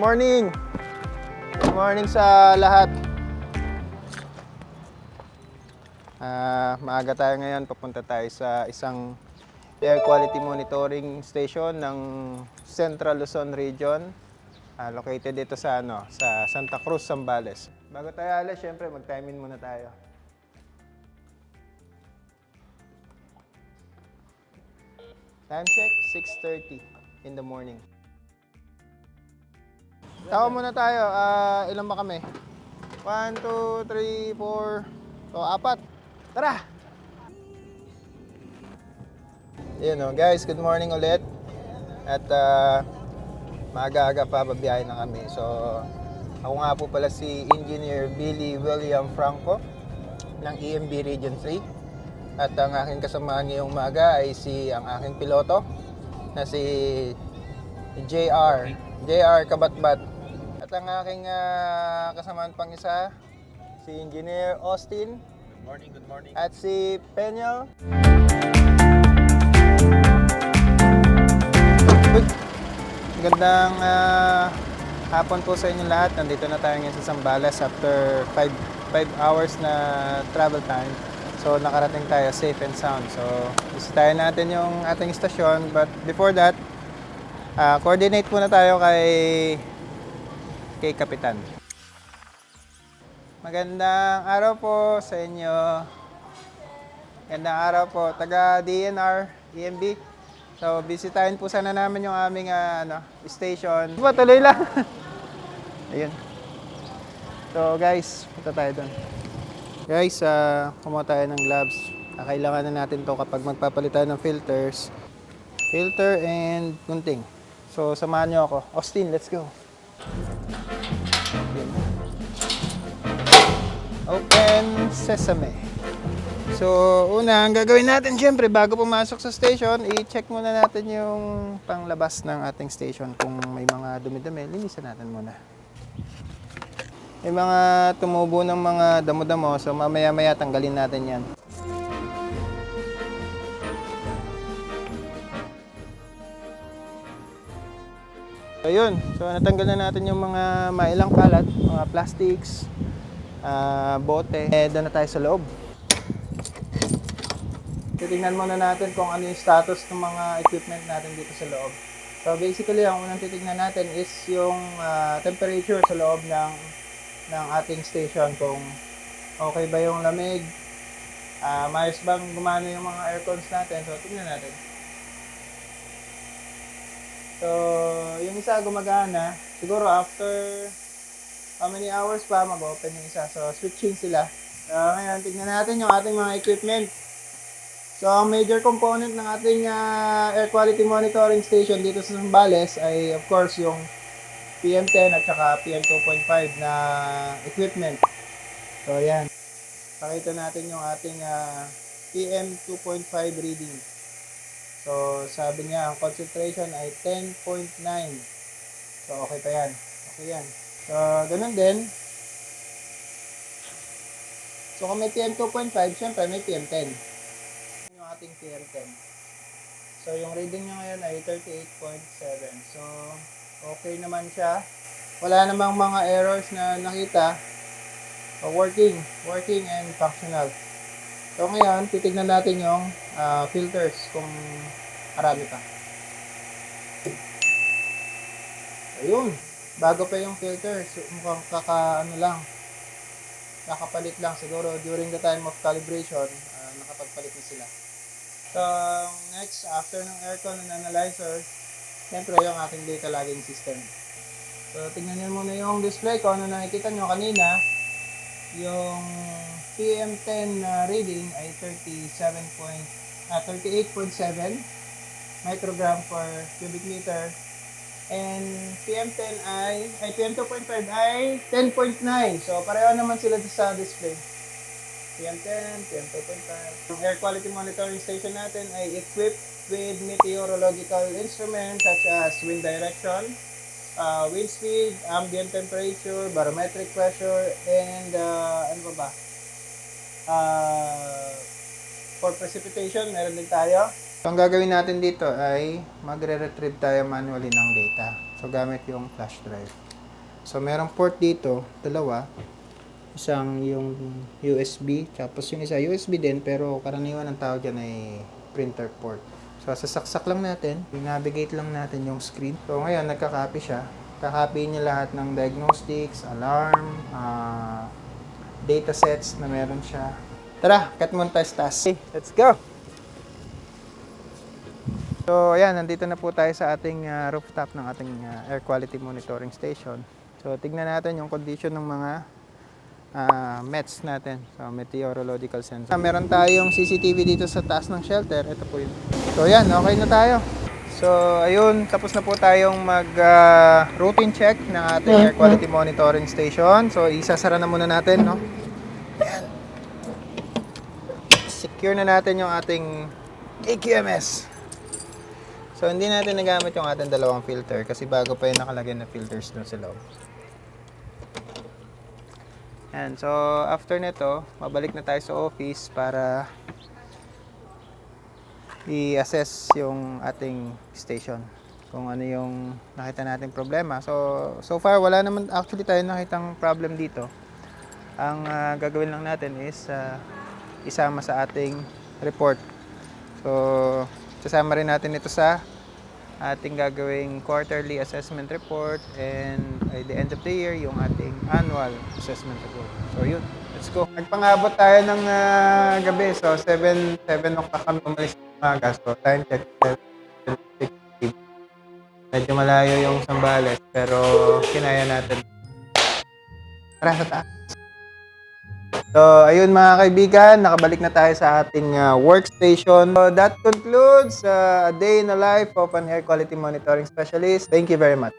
morning! Good morning sa lahat. Maaga tayo ngayon. Papunta tayo sa isang air quality monitoring station ng Central Luzon Region. Located dito sa, sa Santa Cruz, Zambales. Bago tayo alas, syempre mag-time in muna tayo. Time check, 6:30 in the morning. Tawa muna tayo. Ilan ba kami? 1, 2, 3, 4. So, 4. Tara! Yun guys, good morning ulit. At maaga-aga pa, babiyahe na kami. So, ako nga po pala si Engineer Billy William Franco ng EMB Region 3. At ang aking kasamahan ngayong umaga ay ang aking piloto na si JR Kabatbat. At ang aking kasamahan pang isa, si Engineer Austin. Good morning. At si Peño. Magandang hapon po sa inyo lahat. Nandito na tayo ngayon sa Zambales after 5 hours na travel time. So nakarating tayo safe and sound. So bisitahin natin yung ating istasyon. But before that, coordinate muna tayo kay Kapitan. Magandang araw po sa inyo. Magandang araw po. Taga DNR, EMB. So, bisitahin po sana namin yung aming station. Tuloy lang. Ayun. So, guys, punta tayo doon. Guys, kumuha tayo ng gloves. Kailangan na natin to kapag magpapalit tayo ng filters. Filter and gunting. So, samahan nyo ako. Austin, let's go. Open sesame. So, una, ang gagawin natin syempre bago pumasok sa station, i-check muna natin yung panglabas ng ating station. Kung may mga dumi-dumi, linisan natin muna. May mga tumubo ng mga damo-damo, so mamaya-maya tanggalin natin yan. So, yun. So, natanggal na natin yung mga mailang kalat, mga plastics, bote. Doon na tayo sa loob. Titingnan muna natin kung ano yung status ng mga equipment natin dito sa loob. So basically, ang unang titingnan natin is yung temperature sa loob ng ating station. Kung okay ba yung lamig, maayos bang gumana yung mga aircons natin. So tingnan natin. So yung isa gumagana, siguro after how many hours pa mag-open yung isa. So switching sila. Ngayon, tingnan natin yung ating mga equipment. So, ang major component ng ating air quality monitoring station dito sa Zambales ay of course yung PM10 at saka PM2.5 na equipment. So, ayan. Pakita natin yung ating PM2.5 reading. So, sabi niya ang concentration ay 10.9. So, okay pa yan. Okay yan. So, ganun din. So, kung may PM2.5, syempre may PM10. Yung ating PM10. So, yung reading niya ngayon ay 38.7. So, okay naman siya. Wala namang mga errors na nakita. So, working and functional. So, ngayon, titignan natin yung filters kung marami pa. Ayun. Bago pa yung filters, mukhang kakapalit lang siguro during the time of calibration, nakapagpalit na sila. So, next, after ng aircon and analyzer, siyempre yung ating data logging system. So, tingnan nyo muna yung display ko. Ano nakikita nyo kanina, yung PM10 reading ay 38.7 microgram per cubic meter. And PM2.5 ay 10.9. So, pareho naman sila sa display. PM10, PM2.5. Yung air quality monitoring station natin ay equipped with meteorological instruments such as wind direction, wind speed, ambient temperature, barometric pressure, and for precipitation, meron din tayo. So, ang gagawin natin dito ay magre-retrieve tayo manually ng data. So, gamit yung flash drive. So, merong port dito, dalawa. Isang yung USB, tapos yung isa USB din, pero karaniwan ang tawag dyan ay printer port. So, sasaksak lang natin, i-navigate lang natin yung screen. So, ngayon, nagka-copy siya. Kakopy niya lahat ng diagnostics, alarm, datasets na meron siya. Tara, cut muna tayo sa task. Okay, let's go! So, ayan, nandito na po tayo sa ating rooftop ng ating air quality monitoring station. So, tignan natin yung condition ng mga METs natin. So, meteorological sensor. Meron tayong CCTV dito sa taas ng shelter. Ito po yun. So, ayan, okay na tayo. So, ayun, tapos na po tayong routine check ng ating air quality monitoring station. So, isasara na muna natin, no? Ayan. Secure na natin yung ating AQMS. So, hindi natin nagamit yung ating dalawang filter kasi bago pa yung nakalagay na filters doon sa loob. Ayan, so after nito, mabalik na tayo sa office para i-assess yung ating station. Kung ano yung nakita nating problema. So far, wala naman actually tayo nakitang problem dito. Ang gagawin lang natin is isama sa ating report. So, sasama rin natin ito sa ating gagawing quarterly assessment report and by the end of the year, yung ating annual assessment report. So, yun. Let's go. Nagpangabot tayo ng gabi. So, 7 o'clock kami umalis ng umaga. So, time check, 7:60. Medyo malayo yung Zambales, pero kinaya natin. Tara sa taas. So, ayun mga kaibigan, nakabalik na tayo sa ating workstation. So, that concludes a day in the life of an air quality monitoring specialist. Thank you very much.